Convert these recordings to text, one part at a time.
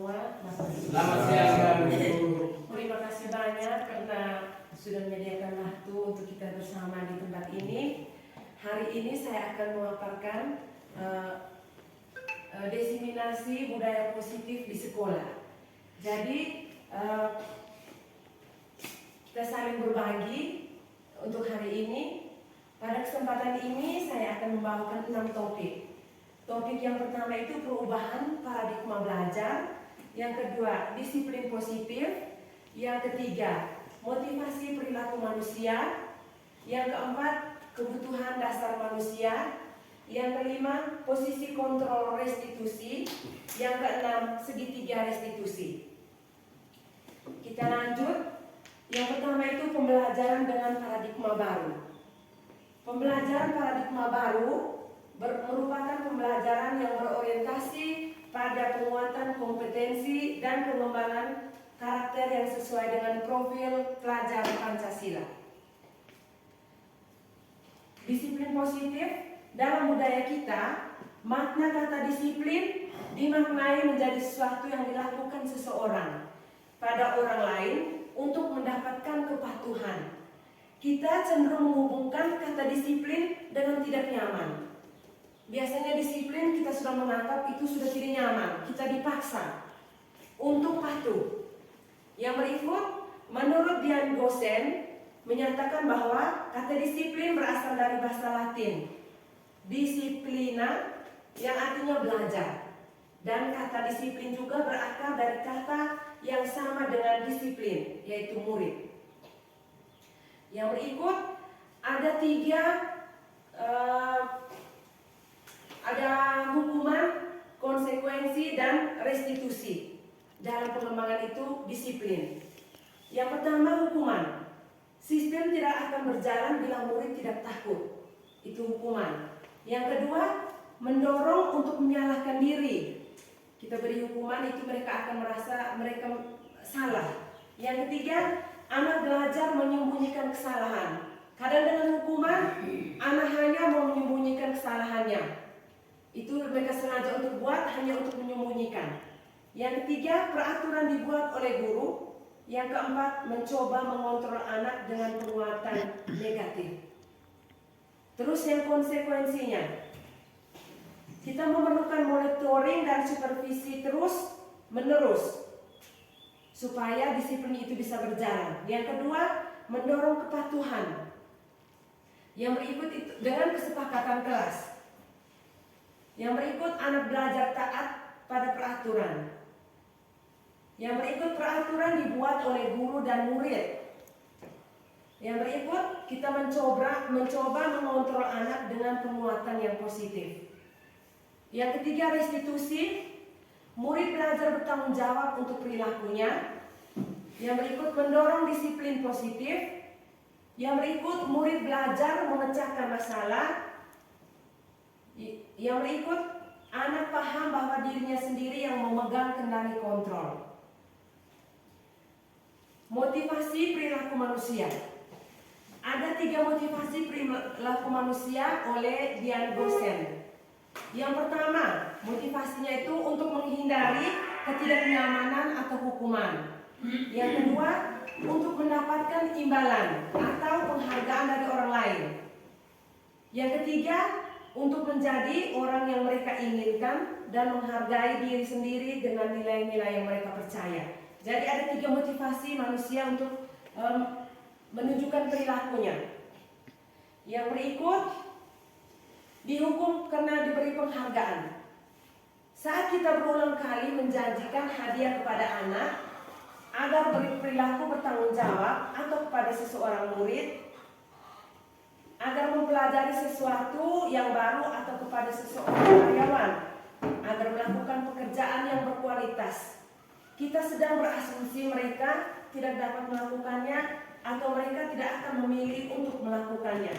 semua. Selamat siang, Bu. Terima kasih banyak karena sudah menyediakan waktu untuk kita bersama di tempat ini. Hari ini saya akan memaparkan diseminasi budaya positif di sekolah. Jadi kita saling berbagi untuk hari ini. Pada kesempatan ini saya akan membawakan 6 topik. Topik yang pertama itu perubahan paradigma belajar. Yang kedua, disiplin positif. Yang ketiga, motivasi perilaku manusia. Yang keempat, kebutuhan dasar manusia. Yang kelima, posisi kontrol restitusi. Yang keenam, segitiga restitusi. Kita lanjut. Yang pertama itu pembelajaran dengan paradigma baru. Pembelajaran paradigma baru merupakan pembelajaran yang berorientasi pada penguatan kompetensi dan pengembangan karakter yang sesuai dengan profil pelajar Pancasila. Disiplin positif dalam budaya kita, makna kata disiplin dimaknai menjadi sesuatu yang dilakukan seseorang pada orang lain untuk mendapatkan kepatuhan. Kita cenderung menghubungkan kata disiplin dengan tidak nyaman. Biasanya disiplin kita sudah menganggap itu sudah tidak nyaman, kita dipaksa untuk patuh. Yang berikut, menurut Dian Gosen, menyatakan bahwa kata disiplin berasal dari bahasa Latin disciplina yang artinya belajar, dan kata disiplin juga berakar dari kata yang sama dengan disiplin, yaitu murid. Yang berikut ada ada hukuman, konsekuensi, dan restitusi. Dalam pengembangan itu disiplin. Yang pertama, hukuman. Sistem tidak akan berjalan bila murid tidak takut. Itu hukuman. Yang kedua, mendorong untuk menyalahkan diri. Kita beri hukuman, itu mereka akan merasa mereka salah. Yang ketiga, anak belajar menyembunyikan kesalahan. Kadang dengan hukuman, anak hanya mau menyembunyikan kesalahannya. Itu mereka sengaja untuk buat hanya untuk menyembunyikan. Yang ketiga, peraturan dibuat oleh guru. Yang keempat, mencoba mengontrol anak dengan penguatan negatif. Terus yang konsekuensinya, kita memerlukan monitoring dan supervisi terus menerus supaya disiplin itu bisa berjalan. Yang kedua, mendorong kepatuhan. Yang berikut itu dengan kesepakatan kelas. Yang berikut, anak belajar taat pada peraturan. Yang berikut, peraturan dibuat oleh guru dan murid. Yang berikut, kita mencoba mengontrol anak dengan penguatan yang positif. Yang ketiga, restitusi. Murid belajar bertanggung jawab untuk perilakunya. Yang berikut, mendorong disiplin positif. Yang berikut, murid belajar memecahkan masalah. Yang berikut, anak paham bahwa dirinya sendiri yang memegang kendali kontrol. Motivasi perilaku manusia. Ada 3 motivasi perilaku manusia oleh Dian Gosen. Yang pertama, motivasinya itu untuk menghindari ketidaknyamanan atau hukuman. Yang kedua, untuk mendapatkan imbalan atau penghargaan dari orang lain. Yang ketiga, untuk menjadi orang yang mereka inginkan dan menghargai diri sendiri dengan nilai-nilai yang mereka percaya. Jadi ada 3 motivasi manusia untuk menunjukkan perilakunya. Yang berikut, dihukum karena diberi penghargaan. Saat kita berulang kali menjanjikan hadiah kepada anak agar berperilaku bertanggung jawab, atau kepada seseorang murid agar mempelajari sesuatu yang baru, atau kepada seseorang karyawan agar melakukan pekerjaan yang berkualitas, kita sedang berasumsi mereka tidak dapat melakukannya atau mereka tidak akan memilih untuk melakukannya.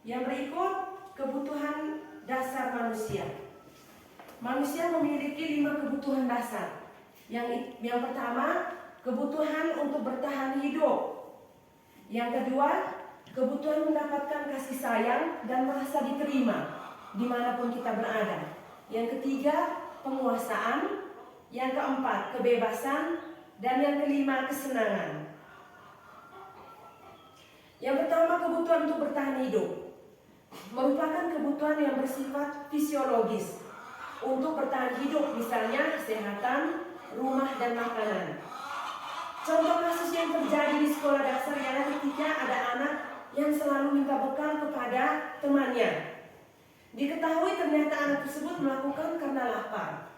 Yang berikut, kebutuhan dasar manusia. Manusia memiliki 5 kebutuhan dasar. Yang pertama, kebutuhan untuk bertahan hidup. Yang kedua, kebutuhan mendapatkan kasih sayang dan merasa diterima dimanapun kita berada. Yang ketiga, penguasaan, yang keempat kebebasan, dan yang kelima kesenangan. Yang pertama, kebutuhan untuk bertahan hidup merupakan kebutuhan yang bersifat fisiologis untuk bertahan hidup, misalnya kesehatan, rumah, dan makanan. Contoh kasus yang terjadi di sekolah dasar ialah ketika ada anak yang selalu minta bekal kepada temannya. Diketahui ternyata anak tersebut melakukan karena lapar.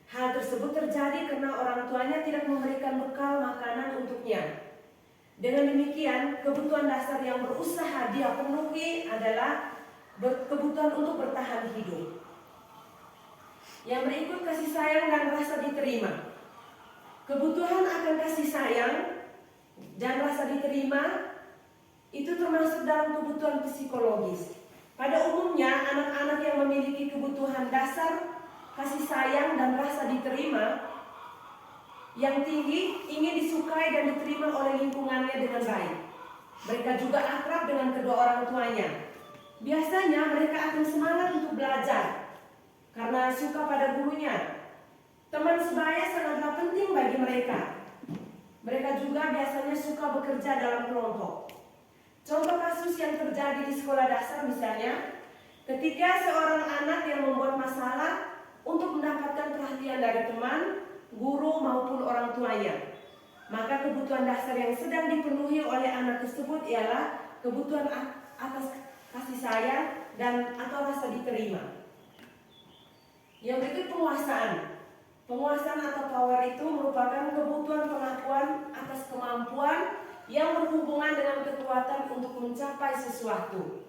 Hal tersebut terjadi karena orang tuanya tidak memberikan bekal makanan untuknya. Dengan demikian, kebutuhan dasar yang berusaha dia penuhi adalah kebutuhan untuk bertahan hidup. Yang berikut kasih sayang dan rasa diterima. Kebutuhan akan kasih sayang dan rasa diterima itu termasuk dalam kebutuhan psikologis. Pada umumnya, anak-anak yang memiliki kebutuhan dasar kasih sayang dan rasa diterima yang tinggi ingin disukai dan diterima oleh lingkungannya dengan baik. Mereka juga akrab dengan kedua orang tuanya. Biasanya mereka akan semangat untuk belajar karena suka pada gurunya. Teman sebaya sangatlah penting bagi mereka. Mereka juga biasanya suka bekerja dalam kelompok. Contoh kasus yang terjadi di sekolah dasar misalnya, ketika seorang anak yang membuat masalah untuk mendapatkan perhatian dari teman, guru maupun orang tuanya, maka kebutuhan dasar yang sedang dipenuhi oleh anak tersebut ialah kebutuhan atas kasih sayang dan atau rasa diterima. Yang berikut penguasaan. Penguasaan atau power itu merupakan kebutuhan pengakuan atas kemampuan yang berhubungan dengan kekuatan untuk mencapai sesuatu.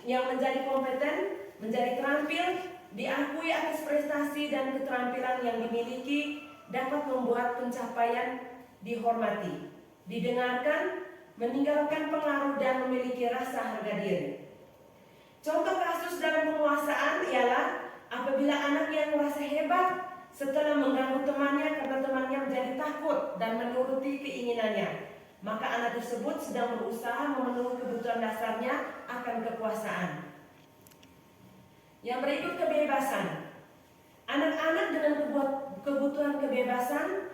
Yang menjadi kompeten, menjadi terampil, diakui atas prestasi dan keterampilan yang dimiliki dapat membuat pencapaian dihormati, didengarkan, meninggalkan pengaruh dan memiliki rasa harga diri. Contoh kasus dalam penguasaan ialah apabila anak yang merasa hebat setelah mengganggu temannya karena temannya menjadi takut dan menuruti keinginannya, maka anak tersebut sedang berusaha memenuhi kebutuhan dasarnya akan kekuasaan. Yang berikut kebebasan. Anak-anak dengan kebutuhan kebebasan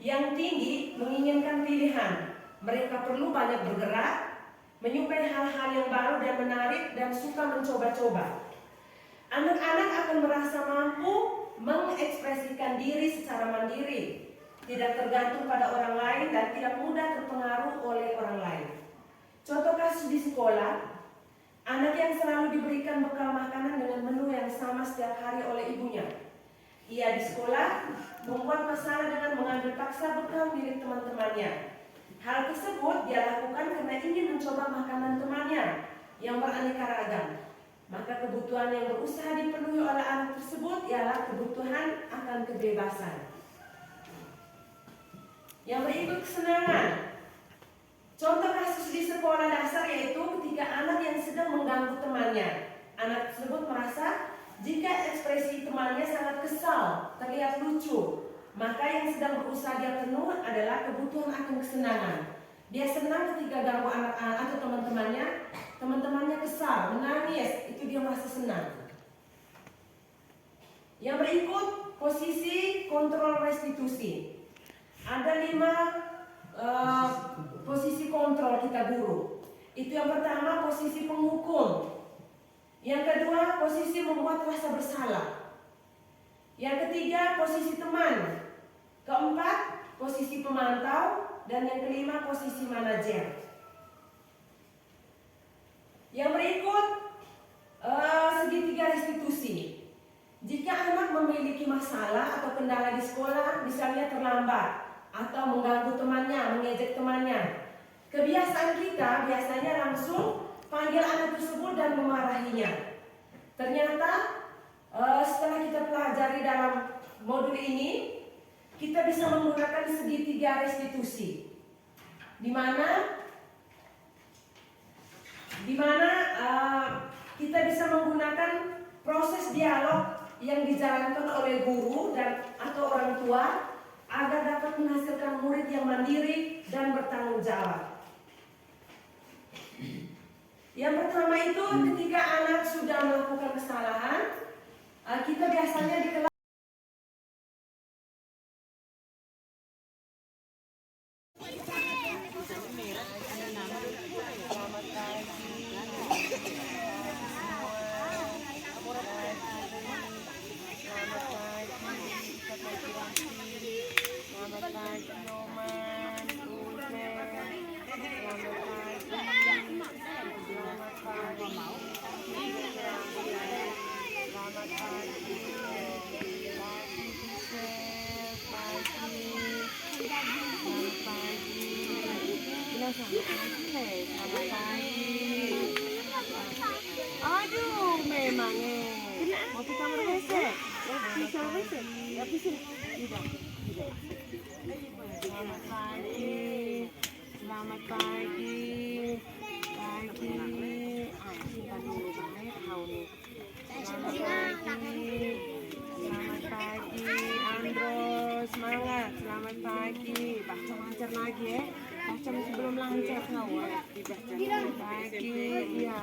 yang tinggi menginginkan pilihan. Mereka perlu banyak bergerak, menyukai hal-hal yang baru dan menarik, dan suka mencoba-coba. Anak-anak akan merasa mampu mengekspresikan diri secara mandiri, tidak tergantung pada orang lain dan tidak mudah terpengaruh oleh orang lain. Contoh kasus di sekolah, anak yang selalu diberikan bekal makanan dengan menu yang sama setiap hari oleh ibunya. Ia di sekolah membuat masalah dengan mengambil paksa bekal milik teman-temannya. Hal tersebut dia lakukan karena ingin mencoba makanan temannya yang beraneka ragam. Maka kebutuhan yang berusaha dipenuhi oleh anak tersebut ialah kebutuhan akan kebebasan. Yang berikut kesenangan. Contoh kasus di sekolah dasar yaitu ketika anak yang sedang mengganggu temannya. Anak tersebut merasa jika ekspresi temannya sangat kesal, terlihat lucu, maka yang sedang berusaha dia penuh adalah kebutuhan akan kesenangan. Dia senang ketika ganggu anak-anak atau teman-temannya kesal, menangis, itu dia merasa senang. Yang berikut posisi kontrol restitusi. Ada 5 posisi kontrol kita guru. Itu yang pertama posisi penghukum. Yang kedua posisi membuat rasa bersalah. Yang ketiga posisi teman. Keempat posisi pemantau. Dan yang kelima posisi manajer. Yang berikut segitiga restitusi. Jika anak memiliki masalah atau kendala di sekolah, misalnya terlambat atau mengganggu temannya, mengejek temannya, kebiasaan kita biasanya langsung panggil anak tersebut dan memarahinya. Ternyata setelah kita pelajari dalam modul ini, kita bisa menggunakan segitiga restitusi, di mana kita bisa menggunakan proses dialog yang dijalankan oleh guru dan atau orang tua agar dapat menghasilkan murid yang mandiri dan bertanggung jawab. Yang pertama itu ketika anak sudah melakukan kesalahan, kita biasanya di kelas Mau ke kamar WC? Bisa WC? Ya bisa. Tidak. Selamat pagi. Selamat pagi. Pagi. Simpan dulu baik kau nih. Selamat pagi. Selamat pagi, Andro. Semangat. Selamat pagi. Baca lancar lagi ya. Baca sebelum lancar kau. Selamat pagi. Iya.